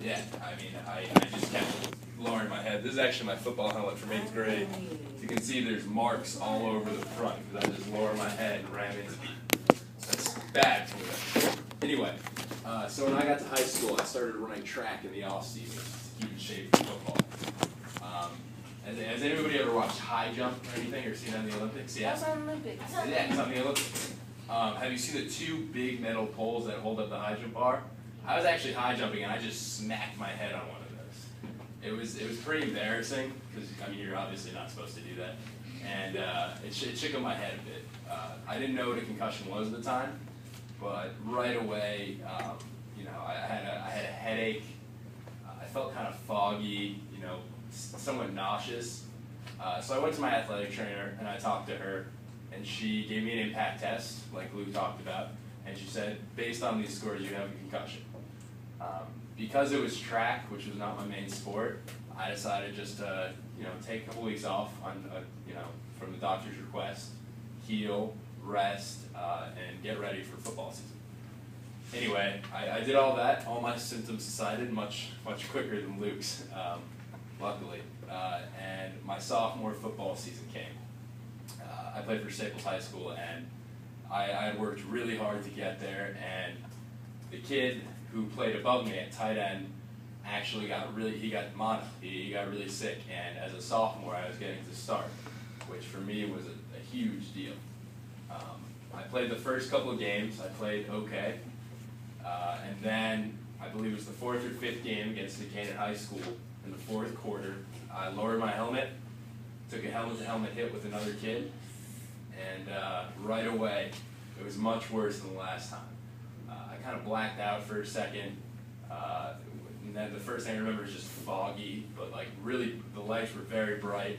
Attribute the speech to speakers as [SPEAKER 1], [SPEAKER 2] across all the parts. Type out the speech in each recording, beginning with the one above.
[SPEAKER 1] Yeah, I mean, I just kept lowering my head. This is actually my football helmet from 8th grade. You can see there's marks all over the front because I just lowered my head and ran into the. That's bad for me. Anyway, so when I got to high school, I started running track in the off season to keep in shape for football. Has anybody ever watched high jump or anything, or seen that in the Olympics? Yeah.
[SPEAKER 2] That's on the Olympics.
[SPEAKER 1] Yeah, it's on the Olympics. Have you seen the two big metal poles that hold up the high jump bar? I was actually high jumping and I just smacked my head on one of those. It was pretty embarrassing because I mean you're obviously not supposed to do that, and it shook my head a bit. I didn't know what a concussion was at the time, but right away, you know, I had a headache. I felt kind of foggy, you know, somewhat nauseous. So I went to my athletic trainer and I talked to her, and she gave me an impact test, like Luke talked about, and she said, based on these scores, you have a concussion. Because it was track, which was not my main sport, I decided just to, you know, take a couple weeks off on, you know, from the doctor's request, heal, rest, and get ready for football season. Anyway, I did all that. All my symptoms subsided much quicker than Luke's, luckily. And my sophomore football season came. I played for Staples High School, and I had worked really hard to get there, and the kid who played above me at tight end actually got mono. He got really sick, and as a sophomore I was getting to start, which for me was a huge deal. I played the first couple of games. I played okay, and then I believe it was the 4th or 5th game against Decatur High School in the 4th quarter. I lowered my helmet, took a helmet-to-helmet hit with another kid, and right away it was much worse than the last time. I kind of blacked out for a second, and then the first thing I remember is just foggy, but like really the lights were very bright.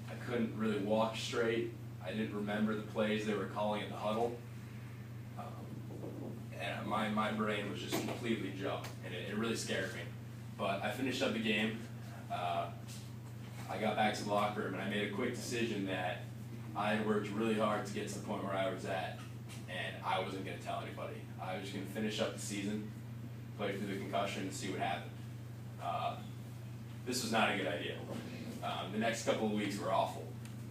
[SPEAKER 1] I couldn't really walk straight. I didn't remember the plays they were calling in the huddle. And my brain was just completely jumped, and it really scared me. But I finished up the game. I got back to the locker room, and I made a quick decision that I had worked really hard to get to the point where I was at, and I wasn't going to tell anybody. I was just going to finish up the season, play through the concussion, and see what happened. This was not a good idea. The next couple of weeks were awful.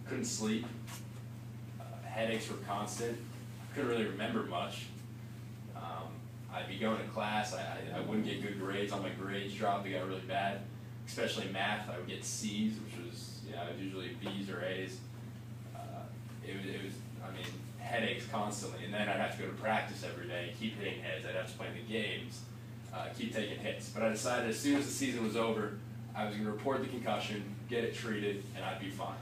[SPEAKER 1] Couldn't sleep. Headaches were constant. Couldn't really remember much. I'd be going to class. I wouldn't get good grades. All my grades dropped. They got really bad, especially math. I would get C's, which was, you know, usually B's or A's. It was, I mean, headaches constantly, and then I'd have to go to practice every day, keep hitting heads. I'd have to play in the games, keep taking hits. But I decided as soon as the season was over, I was going to report the concussion, get it treated, and I'd be fine.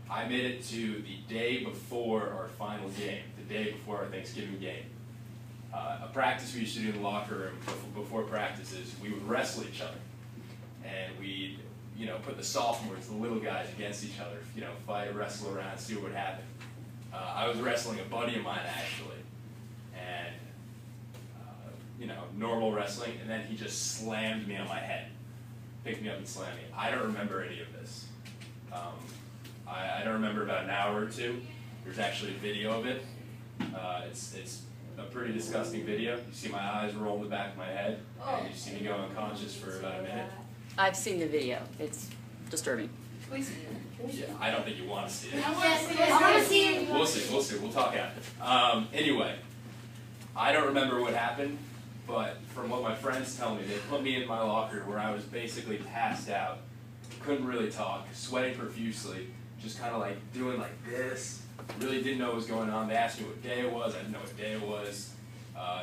[SPEAKER 1] I made it to the day before our final game, the day before our Thanksgiving game. A practice we used to do in the locker room before practices, we would wrestle each other, and we'd, you know, put the sophomores, the little guys, against each other, you know, fight, wrestle around, see what would happen. I was wrestling a buddy of mine actually, and you know, normal wrestling, and then he just slammed me on my head, picked me up and slammed me. I don't remember any of this. I don't remember about an hour or two. There's actually a video of it. It's a pretty disgusting video. You see my eyes roll in the back of my head, and you see me go unconscious for about a minute.
[SPEAKER 3] I've seen the video. It's disturbing.
[SPEAKER 1] Yeah, I don't think you want to see it.
[SPEAKER 2] I want to see it.
[SPEAKER 1] We'll see. We'll talk after. Anyway, I don't remember what happened, but from what my friends tell me, they put me in my locker where I was basically passed out, couldn't really talk, sweating profusely, just kind of like doing like this. Really didn't know what was going on. They asked me what day it was. I didn't know what day it was.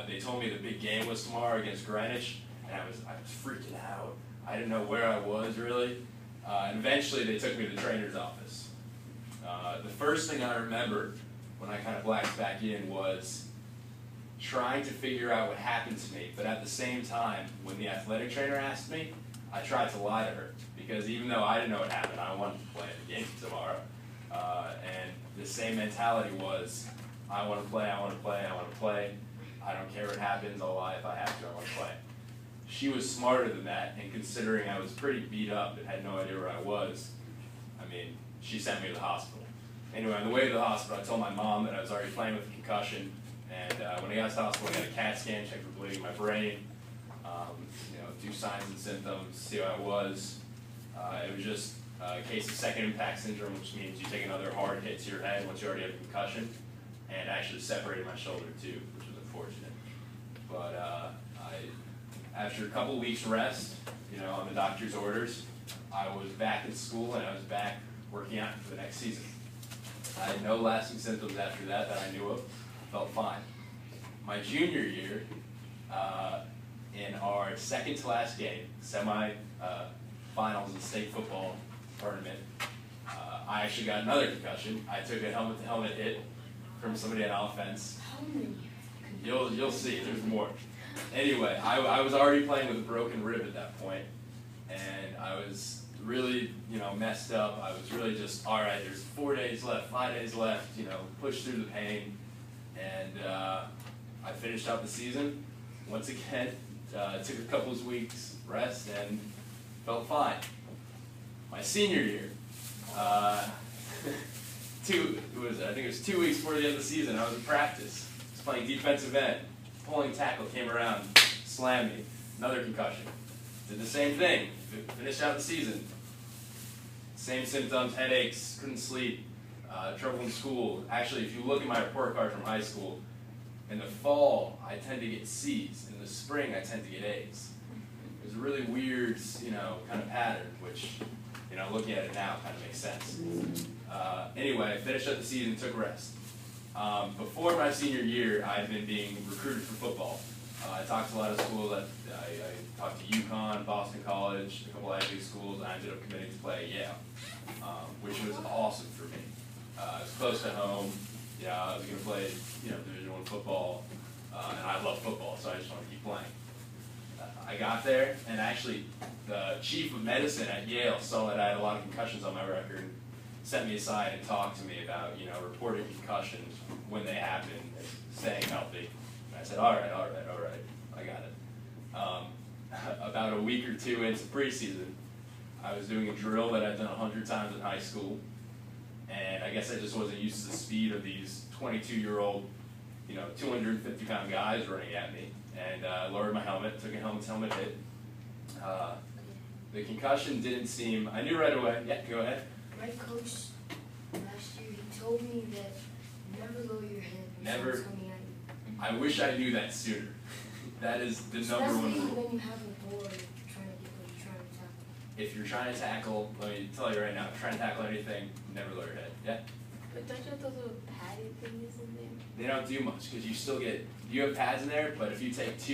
[SPEAKER 1] They told me the big game was tomorrow against Greenwich, and I was freaking out. I didn't know where I was really. And eventually they took me to the trainer's office. The first thing I remember when I kind of blacked back in was trying to figure out what happened to me, but at the same time, when the athletic trainer asked me, I tried to lie to her, because even though I didn't know what happened, I wanted to play the game tomorrow. And the same mentality was, I want to play, I want to play, I want to play. I don't care what happens, I'll lie if I have to, I want to play. She was smarter than that, and considering I was pretty beat up and had no idea where I was, I mean, she sent me to the hospital. Anyway, on the way to the hospital, I told my mom that I was already playing with a concussion, and when I got to the hospital, I got a CAT scan, checked for bleeding in my brain, you know, do signs and symptoms, see how I was. It was just a case of second impact syndrome, which means you take another hard hit to your head once you already have a concussion, and actually separated my shoulder too, which was unfortunate. But after a couple weeks rest, on the doctor's orders, I was back in school and I was back working out for the next season. I had no lasting symptoms after that I knew of. Felt fine. My junior year, in our second to last game, semi-finals in state football tournament, I actually got another concussion. I took a helmet-to-helmet hit from somebody on offense. You'll see, there's more. Anyway, I was already playing with a broken rib at that point, and I was really, messed up. I was really just, all right, there's 4 days left, 5 days left, push through the pain, and I finished out the season. Once again, took a couple of weeks rest and felt fine. My senior year, I think it was 2 weeks before the end of the season, I was in practice. I was playing defensive end. Pulling tackle came around, slammed me, another concussion. Did the same thing, finished out the season. Same symptoms, headaches, couldn't sleep, trouble in school. Actually, if you look at my report card from high school, in the fall, I tend to get C's. In the spring, I tend to get A's. It was a really weird, kind of pattern, which, looking at it now kind of makes sense. Anyway, I finished up the season, took rest. Before my senior year, I'd been being recruited for football. I talked to a lot of schools. I talked to UConn, Boston College, a couple of Ivy League schools, and I ended up committing to play at Yale, which was awesome for me. It was close to home. I was going to play, Division I football, and I love football, so I just wanted to keep playing. I got there, and actually, the chief of medicine at Yale saw that I had a lot of concussions on my record, sent me aside and talked to me about, reporting concussions when they happen and staying healthy. And I said, all right, I got it. About a week or two into preseason, I was doing a drill that I'd done 100 times in high school, and I guess I just wasn't used to the speed of these 22-year-old, 250-pound guys running at me, and I lowered my helmet, took a helmet-to-helmet hit. The concussion didn't seem, I knew right away, yeah, go ahead.
[SPEAKER 2] My coach last year, he told me that never lower your head when
[SPEAKER 1] Never.
[SPEAKER 2] someone's coming at you.
[SPEAKER 1] I wish I knew that sooner. That is the number one
[SPEAKER 2] Especially
[SPEAKER 1] rule.
[SPEAKER 2] when you have a board trying to get what you're trying to tackle.
[SPEAKER 1] If you're trying to tackle, let me tell you right now, if you're trying to tackle anything, never lower your head. Yeah?
[SPEAKER 4] But don't you have those little padded things in there?
[SPEAKER 1] They don't do much because you still get, you have pads in there, but if you take two